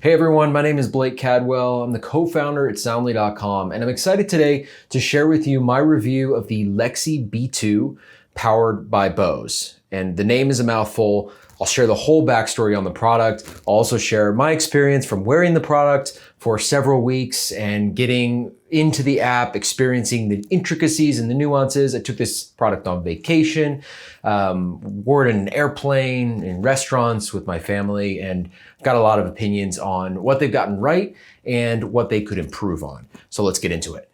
Hey everyone, my name is Blake Cadwell. I'm the co-founder at Soundly.com, and I'm excited today to share with you my review of the Lexie B2 powered by Bose. And the name is a mouthful. I'll share the whole backstory on the product. I'll also share my experience from wearing the product for several weeks and getting into the app, experiencing the intricacies and the nuances. I took this product on vacation, wore it in an airplane, in restaurants with my family, and got a lot of opinions on what they've gotten right and what they could improve on. So let's get into it.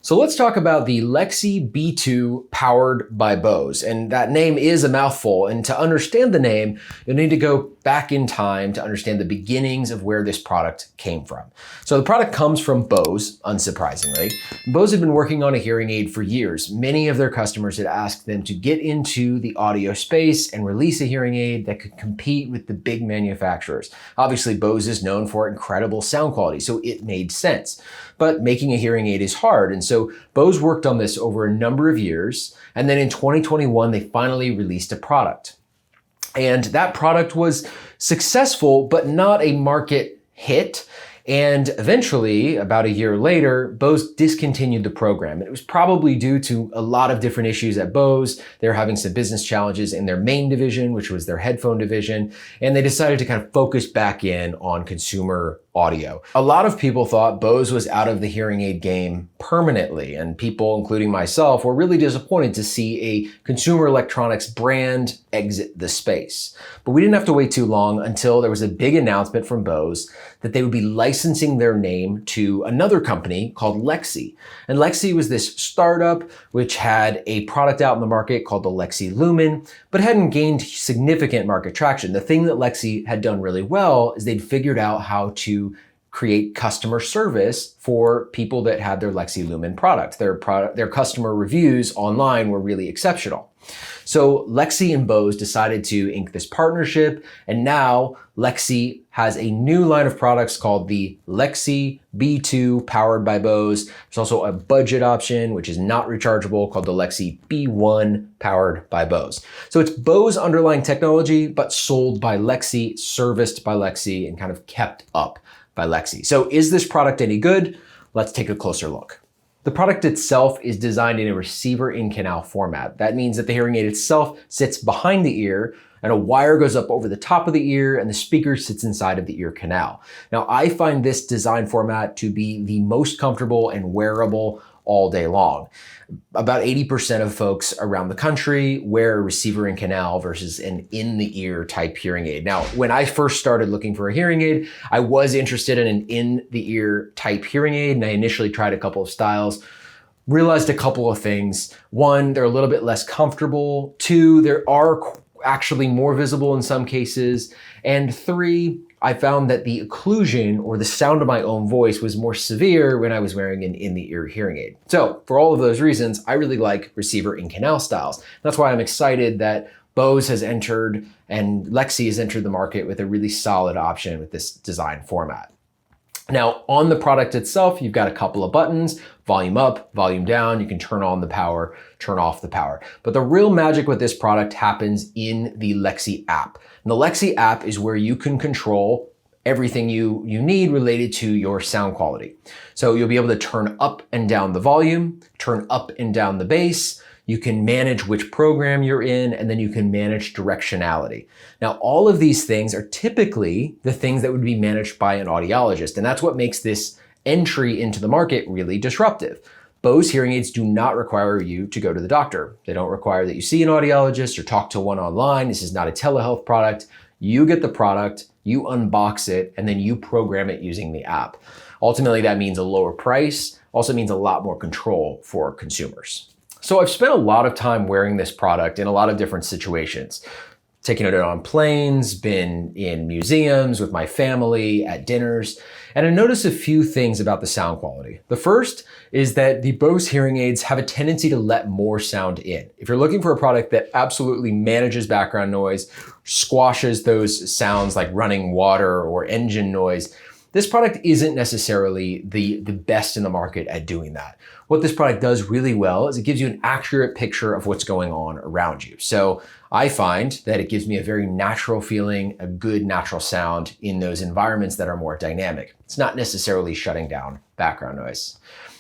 So let's talk about the Lexie B2 powered by Bose. And that name is a mouthful. And to understand the name, you'll need to go back in time to understand the beginnings of where this product came from. So the product comes from Bose, unsurprisingly. Bose had been working on a hearing aid for years. Many of their customers had asked them to get into the audio space and release a hearing aid that could compete with the big manufacturers. Obviously, Bose is known for incredible sound quality, so it made sense. But making a hearing aid is hard, and so Bose worked on this over a number of years, and then in 2021, they finally released a product. And that product was successful, but not a market hit. And eventually, about a year later, Bose discontinued the program. And it was probably due to a lot of different issues at Bose. They were having some business challenges in their main division, which was their headphone division. And they decided to kind of focus back in on consumer audio. A lot of people thought Bose was out of the hearing aid game permanently, and people, including myself, were really disappointed to see a consumer electronics brand exit the space. But we didn't have to wait too long until there was a big announcement from Bose that they would be licensing their name to another company called Lexie. And Lexie was this startup which had a product out in the market called the Lexie Lumen, but hadn't gained significant market traction. The thing that Lexie had done really well is they'd figured out how to create customer service for people that had their Lexie Lumen product. Their customer reviews online were really exceptional. So Lexie and Bose decided to ink this partnership, and now Lexie has a new line of products called the Lexie B2 powered by Bose. There's also a budget option, which is not rechargeable, called the Lexie B1 powered by Bose. So it's Bose underlying technology, but sold by Lexie, serviced by Lexie, and kind of kept up by Lexie. So is this product any good? Let's take a closer look. The product itself is designed in a receiver in canal format. That means that the hearing aid itself sits behind the ear, and a wire goes up over the top of the ear, and the speaker sits inside of the ear canal. Now, I find this design format to be the most comfortable and wearable all day long. About 80% of folks around the country wear a receiver in canal versus an in-the-ear type hearing aid. Now, when I first started looking for a hearing aid, I was interested in an in-the-ear type hearing aid, and I initially tried a couple of styles. Realized a couple of things. One, they're a little bit less comfortable. Two, there are actually more visible in some cases. And three, I found that the occlusion or the sound of my own voice was more severe when I was wearing an in-the-ear hearing aid. So for all of those reasons, I really like receiver in canal styles. That's why I'm excited that Bose has entered and Lexie has entered the market with a really solid option with this design format. Now, on the product itself, you've got a couple of buttons, volume up, volume down. You can turn on the power, turn off the power. But the real magic with this product happens in the Lexie app. And the Lexie app is where you can control everything you need related to your sound quality. So you'll be able to turn up and down the volume, turn up and down the bass. You can manage which program you're in, and then you can manage directionality. Now, all of these things are typically the things that would be managed by an audiologist, and that's what makes this entry into the market really disruptive. Bose hearing aids do not require you to go to the doctor. They don't require that you see an audiologist or talk to one online. This is not a telehealth product. You get the product, you unbox it, and then you program it using the app. Ultimately, that means a lower price, also means a lot more control for consumers. So I've spent a lot of time wearing this product in a lot of different situations. taken it on planes, been in museums with my family, at dinners, and I noticed a few things about the sound quality. The first is that the Bose hearing aids have a tendency to let more sound in. If you're looking for a product that absolutely manages background noise, squashes those sounds like running water or engine noise, this product isn't necessarily the best in the market at doing that. What this product does really well is it gives you an accurate picture of what's going on around you. So I find that it gives me a very natural feeling, a good natural sound in those environments that are more dynamic. It's not necessarily shutting down background noise.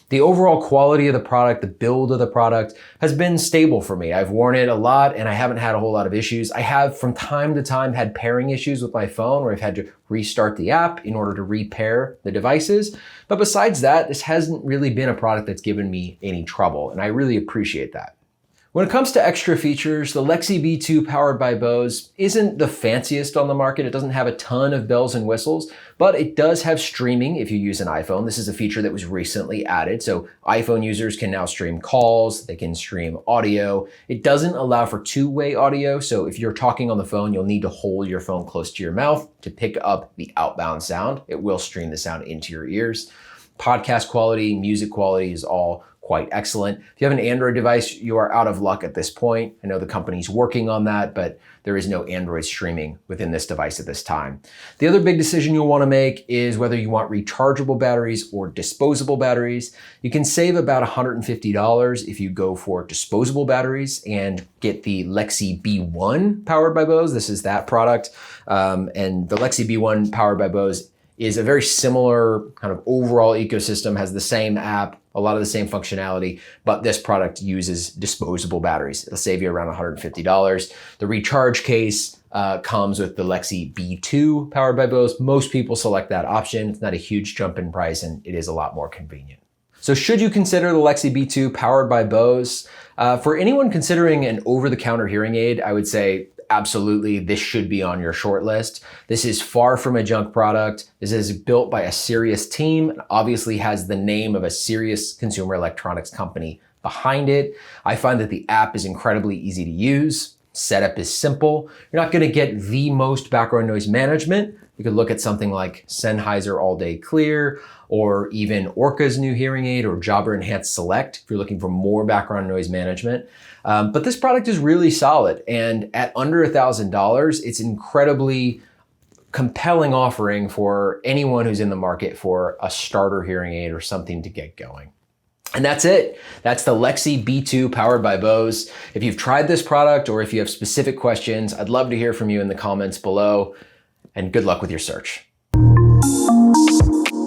The overall quality of the product, the build of the product has been stable for me. I've worn it a lot and I haven't had a whole lot of issues. I have from time to time had pairing issues with my phone where I've had to restart the app in order to repair the devices. But besides that, this hasn't really been a product that's given me any trouble, and I really appreciate that. When it comes to extra features, the Lexie B2 powered by Bose isn't the fanciest on the market. It doesn't have a ton of bells and whistles, but it does have streaming if you use an iPhone. This is a feature that was recently added, so iPhone users can now stream calls, they can stream audio. It doesn't allow for two-way audio, so if you're talking on the phone, you'll need to hold your phone close to your mouth to pick up the outbound sound. It will stream the sound into your ears. Podcast quality, music quality is all quite excellent. If you have an Android device, you are out of luck at this point. I know the company's working on that, but there is no Android streaming within this device at this time. The other big decision you'll want to make is whether you want rechargeable batteries or disposable batteries. You can save about $150 if you go for disposable batteries and get the Lexie B1 powered by Bose. This is that product. And the Lexie B1 powered by Bose is a very similar kind of overall ecosystem, has the same app, a lot of the same functionality, but this product uses disposable batteries. It'll save you around $150. The recharge case comes with the Lexie B2 powered by Bose. Most people select that option. It's not a huge jump in price and it is a lot more convenient. So should you consider the Lexie B2 powered by Bose? For anyone considering an over-the-counter hearing aid, I would say absolutely, this should be on your short list. This is far from a junk product. This is built by a serious team and obviously has the name of a serious consumer electronics company behind it. I find that the app is incredibly easy to use. Setup is simple. You're not going to get the most background noise management. You could look at something like Sennheiser All Day Clear, or even Orca's new hearing aid, or Jabra Enhanced Select if you're looking for more background noise management. But this product is really solid, and at under $1,000, it's incredibly compelling offering for anyone who's in the market for a starter hearing aid or something to get going. And that's it. That's the Lexie B2 powered by Bose. If you've tried this product or if you have specific questions, I'd love to hear from you in the comments below, and good luck with your search.